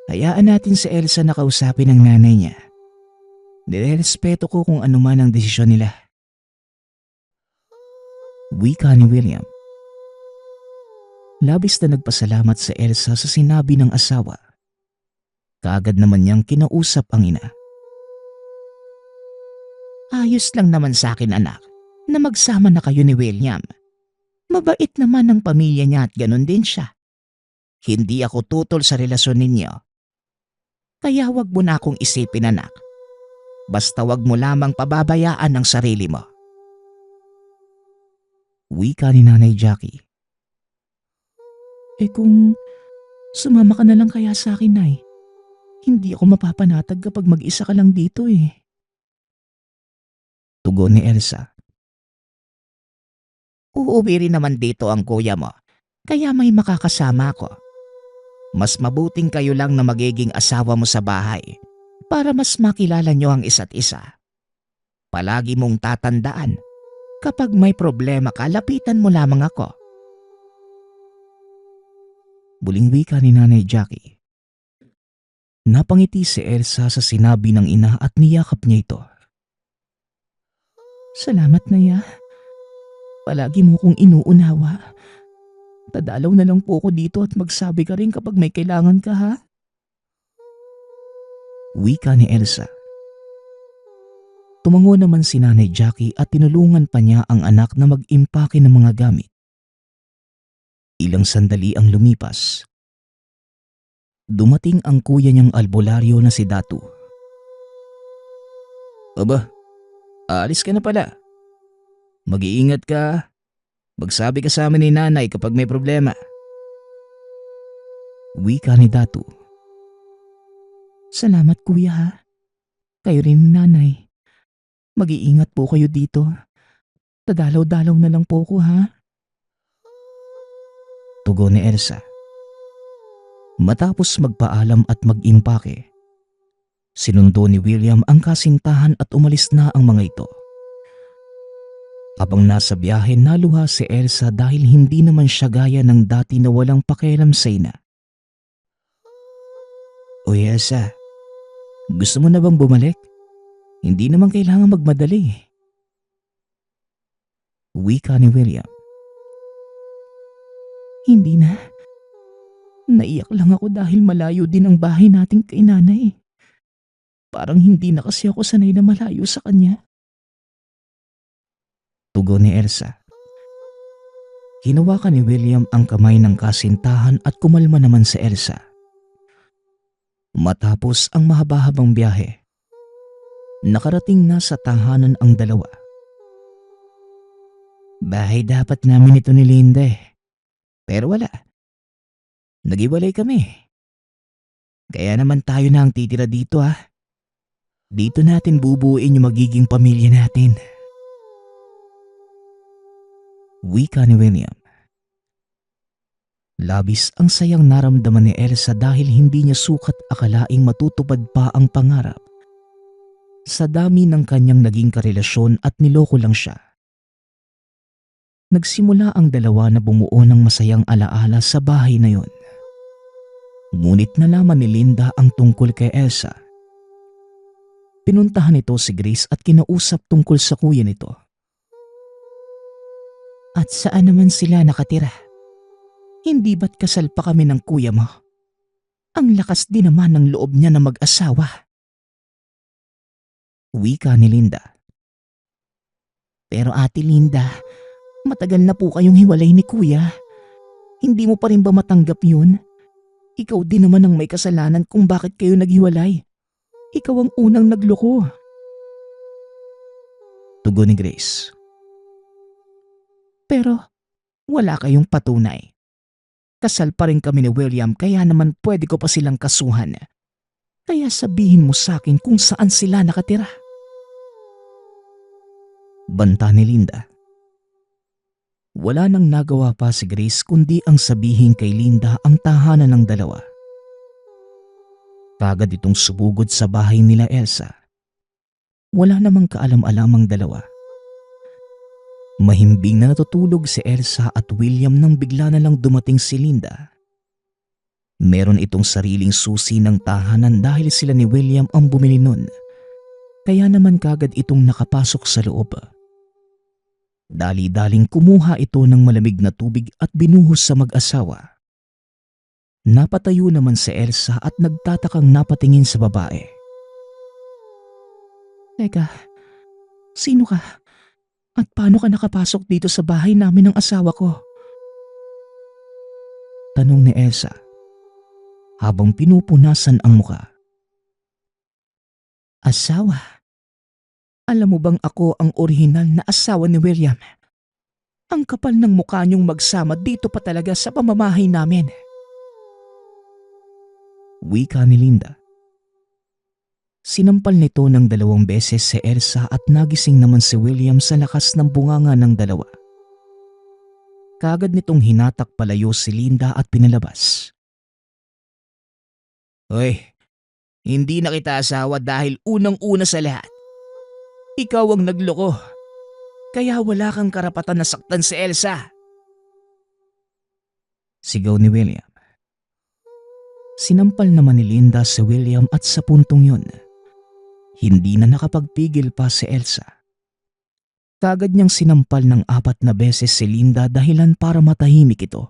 Speaker 2: Hayaan natin si Elsa na kausapin ang nanay niya. Nirerespeto ko kung ano man ang desisyon nila. Wika ni William. Labis na nagpasalamat sa Elsa sa sinabi ng asawa. Kaagad naman niyang kinausap ang ina.
Speaker 1: Ayos lang naman sa akin, anak, na magsama na kayo ni William. Mabait naman ang pamilya niya at ganun din siya. Hindi ako tutol sa relasyon ninyo. Kaya wag mo na akong isipin, anak. Basta wag mo lamang pababayaan ang sarili mo.
Speaker 2: Wika ni Nanay Jackie.
Speaker 1: Kung sumama ka na lang kaya sa akin, Nay. Hindi ako mapapanatag kapag mag-isa ka lang dito eh.
Speaker 2: Tugon ni Elsa.
Speaker 1: Uuwi rin naman dito ang kuya mo, kaya may makakasama ko. Mas mabuting kayo lang na magiging asawa mo sa bahay para mas makilala nyo ang isa't isa. Palagi mong tatandaan, kapag may problema ka, lapitan mo lamang ako.
Speaker 2: Muling wika ni Nanay Jackie. Napangiti si Elsa sa sinabi ng ina at niyakap niya ito.
Speaker 1: Salamat na ya. Palagi mo kong inuunawa. Dadalaw na lang po ako dito at magsabi ka rin kapag may kailangan ka ha.
Speaker 2: Wika ni Elsa. Tumango naman si Nanay Jackie at tinulungan pa niya ang anak na mag-impake ng mga gamit. Ilang sandali ang lumipas. Dumating ang kuya niyang albularyo na si Datu. Aba, aalis ka na pala. Mag-iingat ka. Magsabi ka sa amin ni nanay kapag may problema. Wika ni Datu.
Speaker 1: Salamat kuya ha. Kayo rin nanay. Mag-iingat po kayo dito. Dadalaw-dalaw na lang po ko ha.
Speaker 2: Tugon ni Elsa. Matapos magpaalam at mag-impake, sinundo ni William ang kasintahan at umalis na ang mga ito. Habang nasa biyahe, naluha si Elsa dahil hindi naman siya gaya ng dati na walang pakialam sa ina. Uy Elsa, gusto mo na bang bumalik? Hindi naman kailangan magmadali. Wika ni William.
Speaker 1: Hindi na. Naiyak lang ako dahil malayo din ang bahay nating kay nanay. Parang hindi na kasi ako sanay na malayo sa kanya.
Speaker 2: Tugon ni Elsa. Hinawakan ni William ang kamay ng kasintahan at kumalma naman si Elsa. Matapos ang mahaba-habang biyahe, nakarating na sa tahanan ang dalawa. Bahay dapat namin ito ni Linda eh. Pero wala. Nag-iwalay kami. Kaya naman tayo na ang titira dito ha. Dito natin bubuuin yung magiging pamilya natin. Wika ni William. Labis ang sayang naramdaman ni Elsa dahil hindi niya sukat akalaing matutupad pa ang pangarap. Sa dami ng kanyang naging karelasyon at niloko lang siya. Nagsimula ang dalawa na bumuo ng masayang alaala sa bahay na yon. Ngunit nalaman ni Linda ang tungkol kay Elsa. Pinuntahan nito si Grace at kinausap tungkol sa kuya nito.
Speaker 1: At saan naman sila nakatira? Hindi ba't kasal pa kami ng kuya mo? Ang lakas din naman ng loob niya na mag-asawa.
Speaker 2: Wika ni Linda.
Speaker 1: Pero Ate Linda, matagal na po kayong hiwalay ni kuya. Hindi mo pa rin ba matanggap yun? Ikaw din naman ang may kasalanan kung bakit kayo naghiwalay. Ikaw ang unang nagloko.
Speaker 2: Tugon ni Grace.
Speaker 1: Pero wala kayong patunay. Kasal pa rin kami ni William kaya naman pwede ko pa silang kasuhan. Kaya sabihin mo sa akin kung saan sila nakatira.
Speaker 2: Banta ni Linda. Wala nang nagawa pa si Grace kundi ang sabihin kay Linda ang tahanan ng dalawa. Kagad itong subugod sa bahay nila Elsa. Wala namang kaalam-alam ang dalawa. Mahimbing na natutulog si Elsa at William nang bigla na lang dumating si Linda. Meron itong sariling susi ng tahanan dahil sila ni William ang bumili nun. Kaya naman kagad itong nakapasok sa loob. Dali-daling kumuha ito ng malamig na tubig at binuhos sa mag-asawa. Napatayo naman si Elsa at nagtatakang napatingin sa babae.
Speaker 1: Teka, sino ka? At paano ka nakapasok dito sa bahay namin ng asawa ko?
Speaker 2: Tanong ni Elsa habang pinupunasan ang muka.
Speaker 1: Asawa? Alam mo bang ako ang orihinal na asawa ni William? Ang kapal ng mukha niyong magsama dito pa talaga sa pamamahay namin.
Speaker 2: Wika ni Linda. Sinampal nito ng 2 beses si Elsa at nagising naman si William sa lakas ng bunganga ng dalawa. Kagad nitong hinatak palayo si Linda at pinalabas. Hoy, hindi na kita asawa dahil unang-una sa lahat. Ikaw ang nagloko. Kaya wala kang karapatan na saktan si Elsa. Sigaw ni William. Sinampal naman ni Linda si William at sa puntong yun, hindi na nakapagpigil pa si Elsa. Kagad niyang sinampal ng 4 na beses si Linda dahilan para matahimik ito.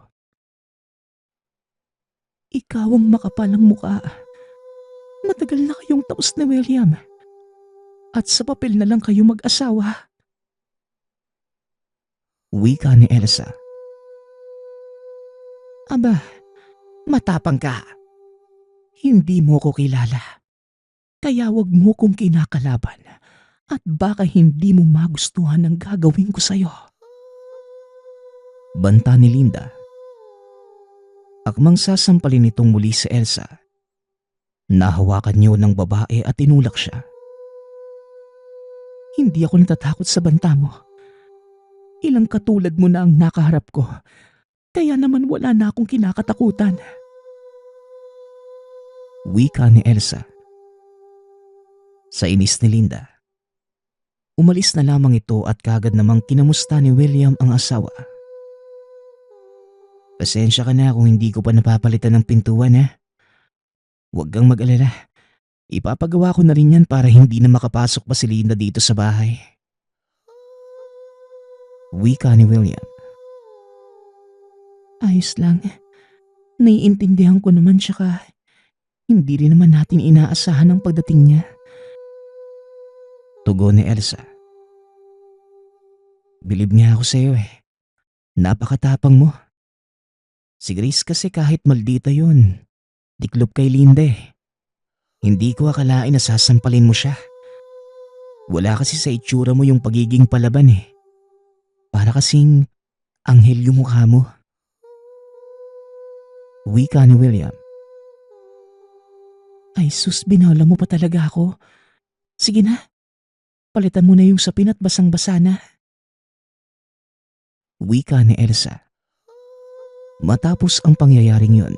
Speaker 2: Ikaw ang makapalang muka. Matagal na kayong taos na William. At sa papel na lang kayo mag-asawa. Wika ni Elsa.
Speaker 1: Aba, matapang ka. Hindi mo ko kilala. Kaya wag mo kong kinakalaban at baka hindi mo magustuhan ang gagawin ko sa'yo.
Speaker 2: Banta ni Linda. Akmang sasampalin itong muli si Elsa. Nahawakan niyo ng babae at tinulak siya.
Speaker 1: Hindi ako natatakot sa banta mo. Ilang katulad mo na ang nakaharap ko. Kaya naman wala na akong kinakatakutan.
Speaker 2: Wika ni Elsa. Sa inis ni Linda, umalis na lamang ito at kagad namang kinamusta ni William ang asawa. Pasensya ka na kung hindi ko pa napapalitan ng pintuan, ha? Huwag kang mag-alala. Ipapagawa ko na rin yan para hindi na makapasok pa si Linda dito sa bahay. Wika ni William.
Speaker 1: Ayos lang. Naiintindihan ko naman siya. Hindi rin naman natin inaasahan ang pagdating niya.
Speaker 2: Tugon ni Elsa. Bilib nga ako sa iyo eh. Napakatapang mo. Si Grace kasi kahit maldita yun, diklop kay Linda eh. Hindi ko akalain na sasampalin mo siya. Wala kasi sa itsura mo yung pagiging palaban eh. Para kasing anghel yung mukha mo. Wika ni William.
Speaker 1: Ay sus, binawala mo pa talaga ako. Sige na, palitan mo na yung sapin at basang-basa na.
Speaker 2: Wika ni Elsa. Matapos ang pangyayaring yun,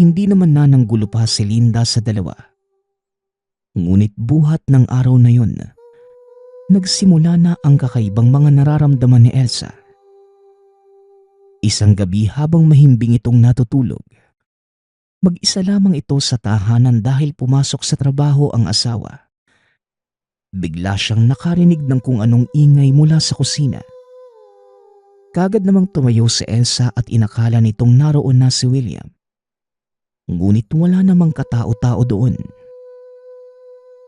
Speaker 2: hindi naman nananggulo pa si Linda sa dalawa. Ngunit buhat ng araw na yun, nagsimula na ang kakaibang mga nararamdaman ni Elsa. Isang gabi habang mahimbing itong natutulog, mag-isa lamang ito sa tahanan dahil pumasok sa trabaho ang asawa. Bigla siyang nakarinig ng kung anong ingay mula sa kusina. Kagad namang tumayo si Elsa at inakala nitong naroon na si William. Ngunit wala namang katao-tao doon.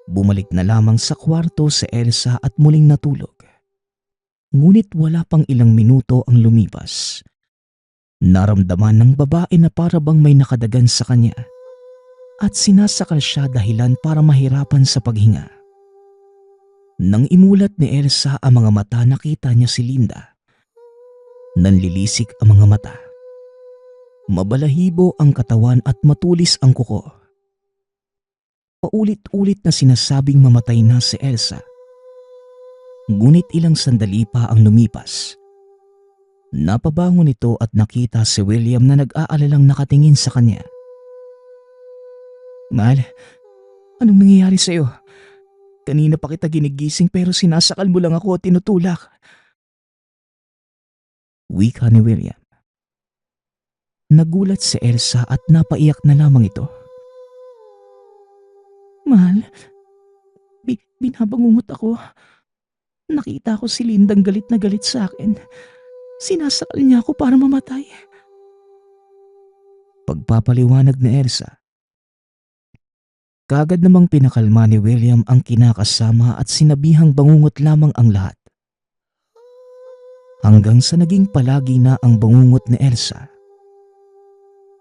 Speaker 2: Bumalik na lamang sa kwarto si Elsa at muling natulog. Ngunit wala pang ilang minuto ang lumipas. Naramdaman ng babae na para bang may nakadagan sa kanya at sinasakal siya dahilan para mahirapan sa paghinga. Nang imulat ni Elsa ang mga mata, nakita niya si Linda. Nanlilisik ang mga mata. Mabalahibo ang katawan at matulis ang kuko. Paulit-ulit na sinasabing mamatay na si Elsa. Ngunit ilang sandali pa ang lumipas. Napabangon ito at nakita si William na nag-aalalang nakatingin sa kanya. Mahal, anong nangyayari sa'yo? Kanina pa kita ginigising pero sinasakal mo lang ako at tinutulak. Wika ni William. Nagulat si Elsa at napaiyak na lamang ito.
Speaker 1: Mahal, binabangungot ako. Nakita ko si Lindang galit na galit sa akin. Sinasakal niya ako para mamatay.
Speaker 2: Pagpapaliwanag ni Elsa. Kagad namang pinakalma ni William ang kinakasama at sinabihang bangungot lamang ang lahat. Hanggang sa naging palagi na ang bangungot ni Elsa.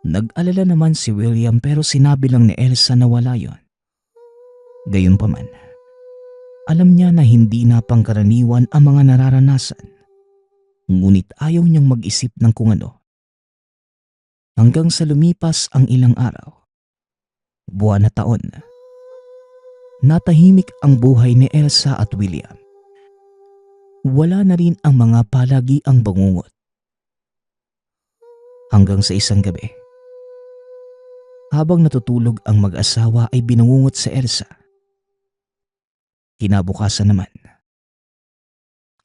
Speaker 2: Nag-alala naman si William pero sinabi lang ni Elsa na wala yon. Gayunpaman, alam niya na hindi na pangkaraniwan ang mga nararanasan. Ngunit ayaw niyang mag-isip ng kung ano. Hanggang sa lumipas ang ilang araw, buwan na taon, natahimik ang buhay ni Elsa at William. Wala na rin ang mga palagiang bangungot. Hanggang sa isang gabi, habang natutulog ang mag-asawa ay binangungot si Elsa. Kinabukasan naman,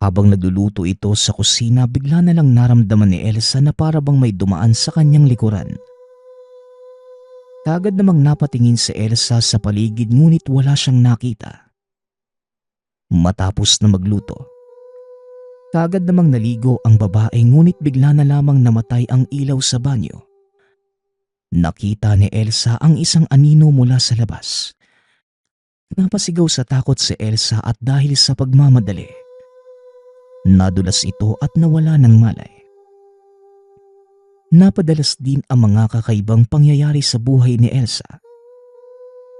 Speaker 2: habang nagluluto ito sa kusina, bigla na lang naramdaman ni Elsa na para bang may dumaan sa kanyang likuran. Kaagad namang napatingin si Elsa sa paligid ngunit wala siyang nakita. Matapos na magluto, kaagad namang naligo ang babae ngunit bigla na lamang namatay ang ilaw sa banyo. Nakita ni Elsa ang isang anino mula sa labas. Napasigaw sa takot si Elsa at dahil sa pagmamadali, nadulas ito at nawala ng malay. Napadalas din ang mga kakaibang pangyayari sa buhay ni Elsa.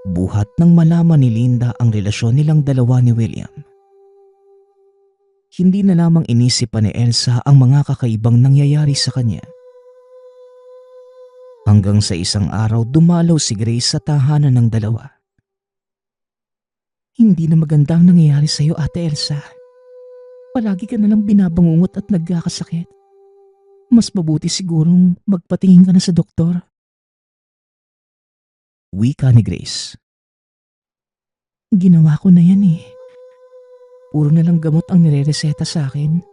Speaker 2: Buhat nang malaman ni Linda ang relasyon nilang dalawa ni William. Hindi na lamang inisip pa ni Elsa ang mga kakaibang nangyayari sa kanya. Hanggang sa isang araw dumalaw si Grace sa tahanan ng dalawa. Hindi na magandang nangyayari sa iyo, Ate Elsa. Palagi ka nalang binabangungot at nagkakasakit. Mas mabuti sigurong magpatingin ka na sa doktor. Wika ni Grace. Ginawa ko na yan eh. Puro na lang gamot ang nirereseta sa akin.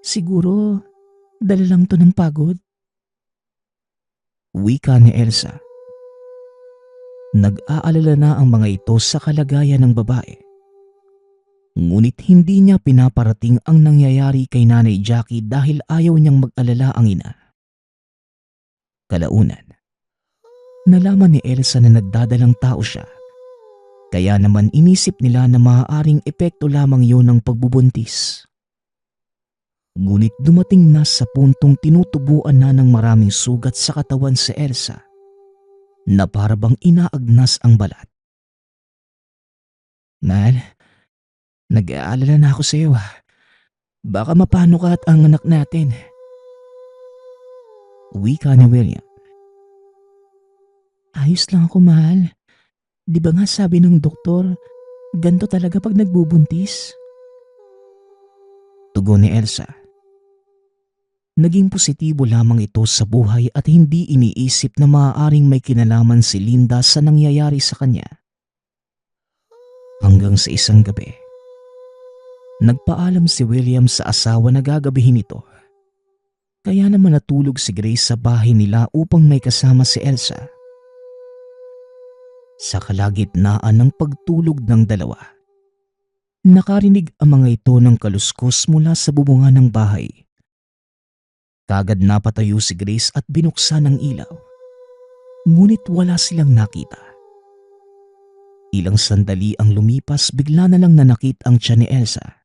Speaker 2: Siguro, dala lang to ng pagod. Wika ni Elsa. Nag-aalala na ang mga ito sa kalagayan ng babae. Ngunit hindi niya pinaparating ang nangyayari kay Nanay Jackie dahil ayaw niyang mag-alala ang ina. Kalaunan, nalaman ni Elsa na nagdadalang tao siya. Kaya naman inisip nila na maaaring epekto lamang yon ng pagbubuntis. Ngunit dumating na sa puntong tinutubuan na ng maraming sugat sa katawan si Elsa na para bang inaagnas ang balat. Mahal, nag-aalala na ako sa iyo. Baka mapano ka at ang anak natin. Wika ni William. Ayos lang ako, mahal. Di ba nga sabi ng doktor, ganito talaga pag nagbubuntis? Tugon ni Elsa. Naging positibo lamang ito sa buhay at hindi iniisip na maaaring may kinalaman si Linda sa nangyayari sa kanya. Hanggang sa isang gabi, nagpaalam si William sa asawa na gagabihin ito. Kaya naman natulog si Grace sa bahay nila upang may kasama si Elsa. Sa kalagitnaan ng pagtulog ng dalawa, nakarinig ang mga ito ng kaluskos mula sa bubungan ng bahay. Kagad napatayo si Grace at binuksan ang ilaw. Ngunit wala silang nakita. Ilang sandali ang lumipas, bigla na lang nanakit ang tiyan ni Elsa.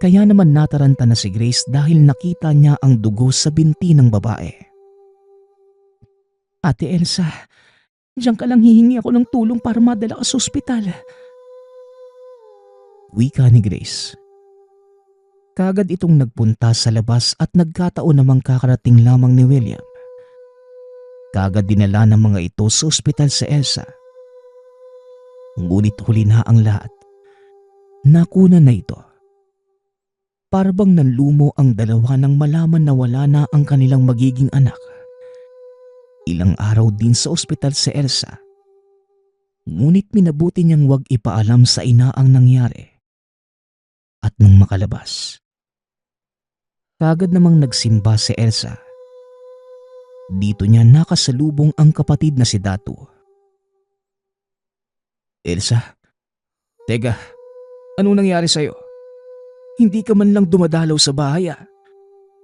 Speaker 2: Kaya naman nataranta na si Grace dahil nakita niya ang dugo sa binti ng babae. Ate Elsa, diyan ka lang, hihingi ako ng tulong para madala ka sa ospital. Wika ni Grace. Kagad itong nagpunta sa labas at nagkataon namang kakarating lamang ni William. Kagad dinala ng mga ito sa ospital sa Elsa. Ngunit huli na ang lahat. Nakuna na ito. Para bang nanlumo ang dalawa nang malaman na wala na ang kanilang magiging anak. Ilang araw din sa ospital si Elsa. Ngunit minabuti niyang wag ipaalam sa ina ang nangyari. At nang makalabas, kagad namang nagsimba si Elsa. Dito niya nakasalubong ang kapatid na si Datu. Elsa, teka, anong nangyari sa'yo? Hindi ka man lang dumadalaw sa bahay ah.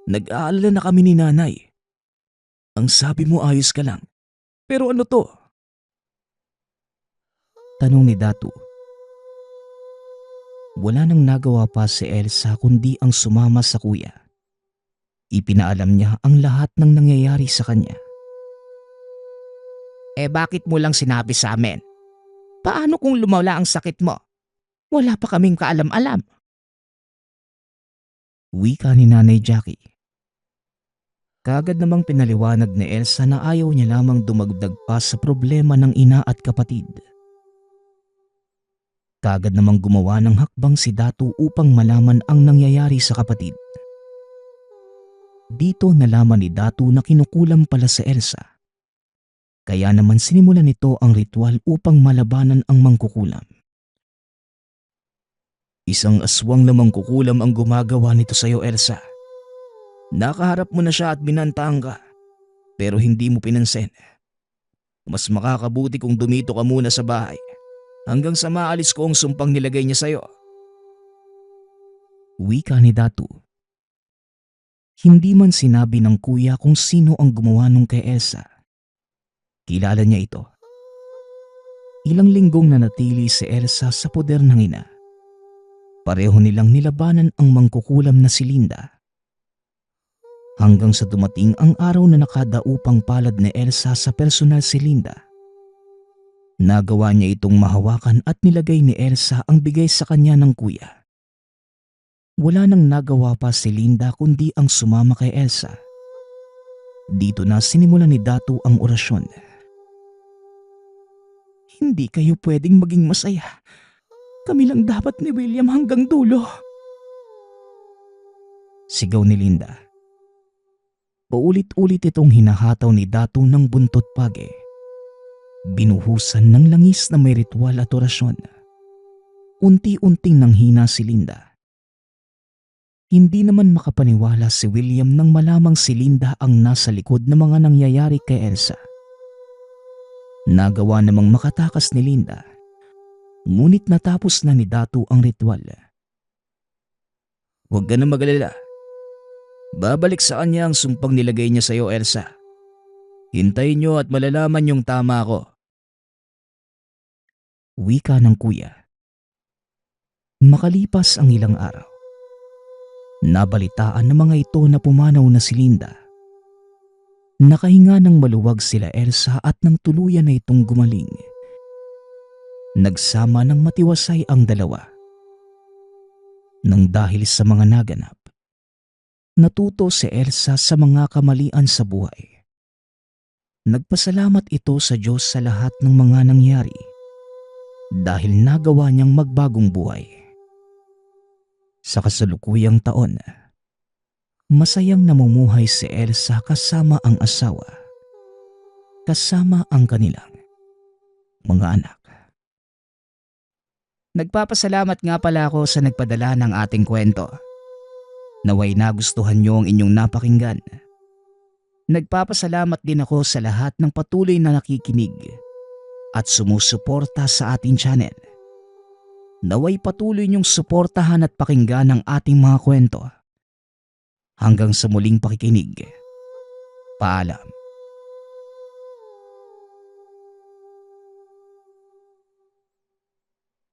Speaker 2: Nag-aalala na kami ni nanay. Ang sabi mo ayos ka lang. Pero ano to? Tanong ni Datu. Wala nang nagawa pa si Elsa kundi ang sumama sa kuya. Ipinaalam niya ang lahat ng nangyayari sa kanya.
Speaker 1: Bakit mo lang sinabi sa amin? Paano kung lumala ang sakit mo? Wala pa kaming kaalam-alam.
Speaker 2: Wika ni Nanay Jackie. Kagad namang pinaliwanag ni Elsa na ayaw niya lamang dumagdag pa sa problema ng ina at kapatid. Kagad namang gumawa ng hakbang si Datu upang malaman ang nangyayari sa kapatid. Dito nalaman ni Datu na kinukulam pala sa Elsa. Kaya naman sinimulan nito ang ritual upang malabanan ang mangkukulam. Isang aswang na mangkukulam ang gumagawa nito sa iyo, Elsa. Nakaharap mo na siya at binantaan ka, pero hindi mo pinansin. Mas makakabuti kung dumito ka muna sa bahay hanggang sa maalis ko ang sumpang nilagay niya sa'yo. Wika ni Datu. Hindi man sinabi ng kuya kung sino ang gumawa nung kay Elsa. Kilala niya ito. Ilang linggong nanatili si Elsa sa poder ng ina. Pareho nilang nilabanan ang mangkukulam na si Linda. Hanggang sa dumating ang araw na nakadaupang palad ni Elsa sa personal si Linda. Nagawa niya itong mahawakan at nilagay ni Elsa ang bigay sa kanya ng kuya. Wala nang nagawa pa si Linda kundi ang sumama kay Elsa. Dito na sinimulan ni Datu ang orasyon. Hindi kayo pwedeng maging masaya. Kami lang dapat ni William hanggang dulo. Sigaw ni Linda. Paulit-ulit itong hinahataw ni Datu ng buntot page. Binuhusan ng langis na may ritual at orasyon. Unti-unting nanghina si Linda. Hindi naman makapaniwala si William nang malamang si Linda ang nasa likod ng mga nangyayari kay Elsa. Nagawa namang makatakas ni Linda, ngunit natapos na ni Datu ang ritual. Huwag ka na mag-alala. Babalik sa kanya ang sumpang nilagay niya sa iyo, Elsa. Hintayin niyo at malalaman yung tama ko. Wika ng kuya. Makalipas ang ilang araw, nabalitaan ng mga ito na pumanaw na si Linda. Nakahinga ng maluwag sila Elsa at nang tuluyan na itong gumaling. Nagsama ng matiwasay ang dalawa. Nang dahil sa mga naganap, natuto si Elsa sa mga kamalian sa buhay. Nagpasalamat ito sa Diyos sa lahat ng mga nangyari dahil nagawa niyang magbagong buhay. Sa kasalukuyang taon, masayang namumuhay si Elsa kasama ang asawa, kasama ang kanilang mga anak. Nagpapasalamat nga pala ako sa nagpadala ng ating kwento. Naway nagustuhan niyo ang inyong napakinggan. Nagpapasalamat din ako sa lahat ng patuloy na nakikinig at sumusuporta sa ating channel. Naway patuloy niyong suportahan at pakinggan ang ating mga kwento. Hanggang sa muling pakikinig. Paalam.